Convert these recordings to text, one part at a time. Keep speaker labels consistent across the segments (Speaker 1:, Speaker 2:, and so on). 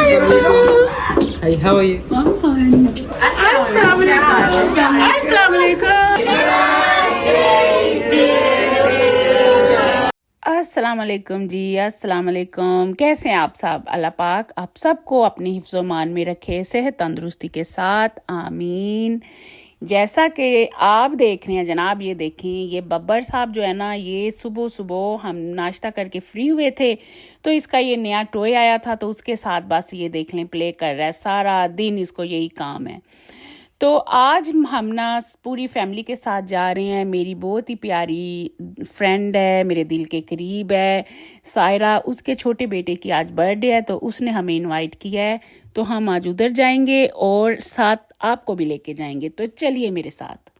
Speaker 1: Hi, how are you?
Speaker 2: I'm fine. अस्सलाम वालेकुम जी, अस्सलाम वालेकुम। कैसे हैं आप सब? अल्लाह पाक आप सबको अपनी हिफ्ज़-ओ-मान में रखे, सेहत तंदुरुस्ती के साथ, आमीन। जैसा कि आप देख रहे हैं जनाब, ये देखें, ये बब्बर साहब जो है ना, ये सुबह सुबह हम नाश्ता करके फ्री हुए थे तो इसका ये नया टॉय आया था, तो उसके साथ बस ये देख लें प्ले कर रहा है, सारा दिन इसको यही काम है। तो आज हम ना पूरी फैमिली के साथ जा रहे हैं। मेरी बहुत ही प्यारी फ्रेंड है, मेरे दिल के करीब है, सायरा, उसके छोटे बेटे की आज बर्थडे है, तो उसने हमें इनवाइट किया है, तो हम आज उधर जाएंगे और साथ आपको भी लेके जाएंगे। तो चलिए मेरे साथ।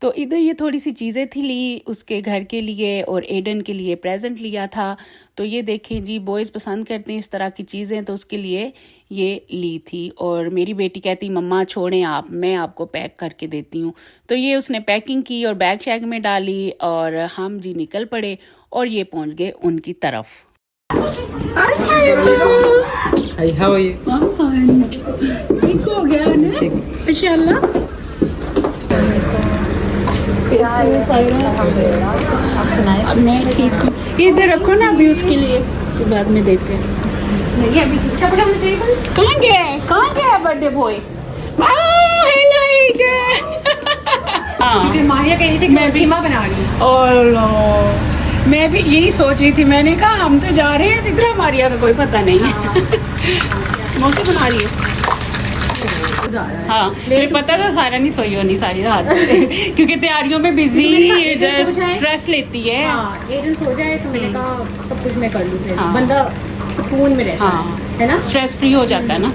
Speaker 2: तो इधर ये थोड़ी सी चीज़ें थी ली, उसके घर के लिए और एडन के लिए प्रेजेंट लिया था। तो ये देखें जी, बॉयज़ पसंद करते हैं इस तरह की चीज़ें, तो उसके लिए ये ली थी। और मेरी बेटी कहती मम्मा छोड़ें आप, मैं आपको पैक करके देती हूँ। तो ये उसने पैकिंग की और बैग शैग में डाली और हम जी निकल पड़े और ये पहुँच गए उनकी तरफ।
Speaker 1: Hi, how are you?
Speaker 2: I'm fine. ठीक हो गया ना इंशाल्लाह। अब मैं ठीक हूँ। इधर रखो ना अभी, उसके लिए बाद में देते हैं। कहाँ गया बर्थडे बॉय? हेलो
Speaker 3: माहिया कह रही थी कि मैं कीमा बना रही हूँ।
Speaker 2: मैं भी यही सोच रही थी, मैंने कहा हम तो जा रहे हैं, सिद्धरा मारिया का कोई पता नहीं है। समोसे बना रही है। हाँ, मुझे पता था सारा नहीं सोई होनी सारी रात क्योंकि तैयारियों में बिजी, स्ट्रेस लेती है।
Speaker 3: एडन सो जाए तो मैंने कहा सब कुछ मैं कर लूँ, बंदा सुकून में रहता है ना,
Speaker 2: स्ट्रेस फ्री हो जाता है ना।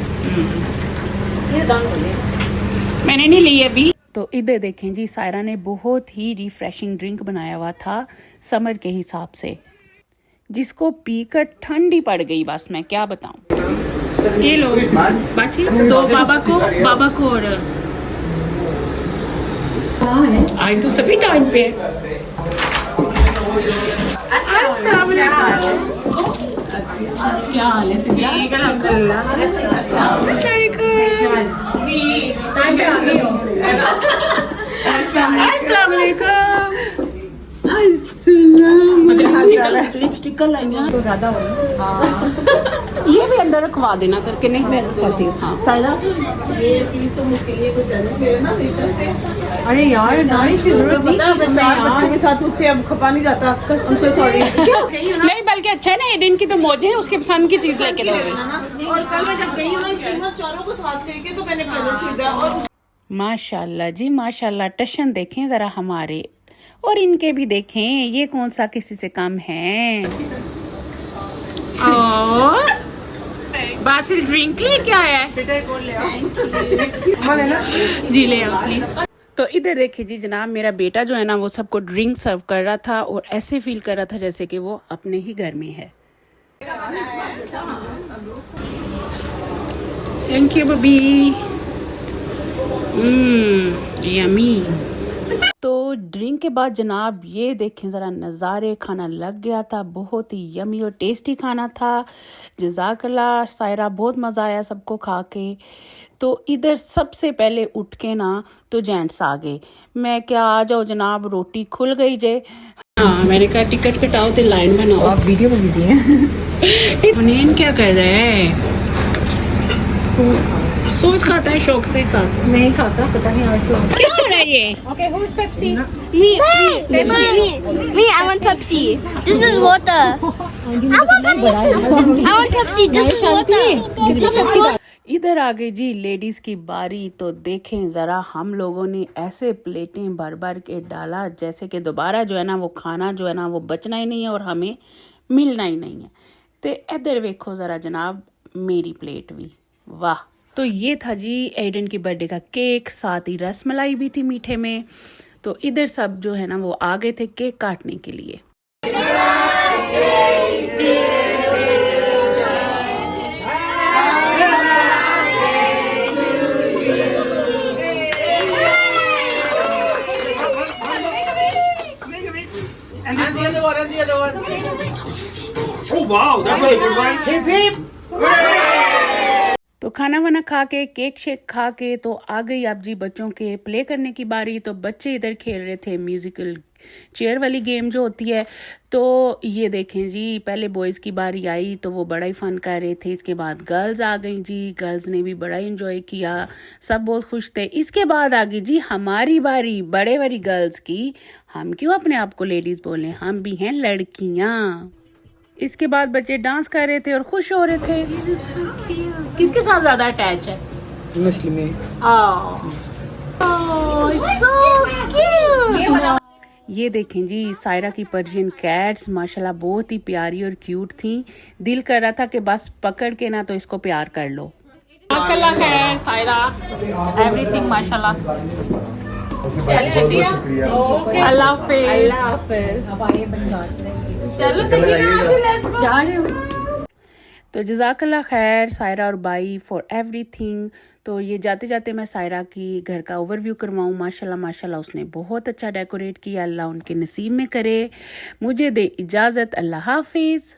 Speaker 2: मैंने नहीं ली अभी। तो इधर देखें जी, सायरा ने बहुत ही रिफ्रेशिंग ड्रिंक बनाया हुआ था समर के हिसाब से, जिसको पीकर ठंडी पड़ गई, बस मैं क्या बताऊं। ये लो बाची, दो बाबा को और आज तो सभी टाइम पे है। क्या हाल है सिद्धरा? अस्सलाम वालेकुम। लिपस्टिक का लाएंगे
Speaker 3: तो ज्यादा हो
Speaker 2: ये भी अंदर रखवा देना करके, नहीं मैं करती हूँ। हाँ सायरा,
Speaker 3: ये प्लीज तो मुझे लिए कोई अरे यार नानी की जरूरत नहीं, चार बच्चों के साथ मुझसे अब खपा नहीं जाता। सॉरी
Speaker 2: नहीं बल्कि अच्छा है ना, एडन की तो मौज है, उसके पसंद की चीज लेके दोगे।
Speaker 3: और कल मैं जब गई हूँ ना, चारों को साथ लेके तो मैंने प्रेजेंट खरीदा। और
Speaker 2: माशाल्लाह जी माशाल्लाह, टशन देखें जरा हमारे, और इनके भी देखें, ये कौन सा किसी से कम है। बासिल ड्रिंक लेके आया है जी, ले आओ प्लीज। तो इधर देखिए जी जनाब, मेरा बेटा जो है ना वो सबको ड्रिंक सर्व कर रहा था और ऐसे फील कर रहा था जैसे कि वो अपने ही घर में है। थैंक यू बबी। यम्मी। तो ड्रिंक के बाद जनाब ये देखें ज़रा नज़ारे, खाना लग गया था, बहुत ही यमी और टेस्टी खाना था। जज़ाकल्लाह सायरा, बहुत मज़ा आया सबको खा के। तो इधर सबसे पहले उठ के ना तो जेंट्स आ गए, मैं क्या आ जाओ जनाब, रोटी खुल गई जे। हाँ मैंने कहा टिकट कटाओ तो लाइन बनाओ।
Speaker 3: आप वीडियो में बिजी हैं।
Speaker 2: हुनैन क्या कर रहा है? सॉस खाता है शौक से साथ।
Speaker 3: नहीं खाता, पता नहीं आज तो
Speaker 2: क्या हो रहा है ये?
Speaker 3: Okay, who's Pepsi?
Speaker 4: Me, I want Pepsi. This is water. I want Pepsi. This is water.
Speaker 2: इधर आ गई जी लेडीज की बारी। तो देखें जरा, हम लोगों ने ऐसे प्लेटें भर भर के डाला जैसे कि दोबारा जो है ना वो खाना जो है ना वो बचना ही नहीं है और हमें मिलना ही नहीं है। तो इधर देखो जरा जनाब, मेरी प्लेट भी, वाह। तो ये था जी एडन की बर्थडे का केक, साथ ही रसमलाई भी थी मीठे में। तो इधर सब जो है ना वो आ गए थे केक काटने के लिए।
Speaker 1: Oh wow, that was a good one.
Speaker 3: Hip hip.
Speaker 2: तो खाना वाना खा के केक शेक खा के तो आ गई अब जी बच्चों के प्ले करने की बारी। तो बच्चे इधर खेल रहे थे म्यूजिकल चेयर वाली गेम जो होती है। तो ये देखें जी, पहले बॉयज़ की बारी आई तो वो बड़ा ही फन कर रहे थे। इसके बाद गर्ल्स आ गई जी, गर्ल्स ने भी बड़ा एंजॉय किया, सब बहुत खुश थे। इसके बाद आ गई जी हमारी बारी, बड़े बड़ी गर्ल्स की। हम क्यों अपने आप को लेडीज़ बोलें, हम भी हैं लड़कियाँ। इसके बाद बच्चे डांस कर रहे थे और खुश हो रहे थे। किसके साथ ज्यादा अटैच है?
Speaker 1: मुस्लिम है।
Speaker 2: ये देखें जी सायरा की पर्शियन कैट्स माशाल्लाह बहुत ही प्यारी और क्यूट थी। दिल कर रहा था कि बस पकड़ के ना तो इसको प्यार कर लो। खैर सायरा एवरीथिंग माशाल्लाह। अल्लाह हाफिज़। तो जज़ाकल्लाह खैर सायरा और बाई फॉर एवरीथिंग। तो ये जाते जाते मैं सायरा की घर का ओवरव्यू करवाऊँ। माशाल्लाह माशाल्लाह उसने बहुत अच्छा डेकोरेट किया। अल्लाह उनके नसीब में करे। मुझे दे इजाज़त। अल्लाह हाफिज़।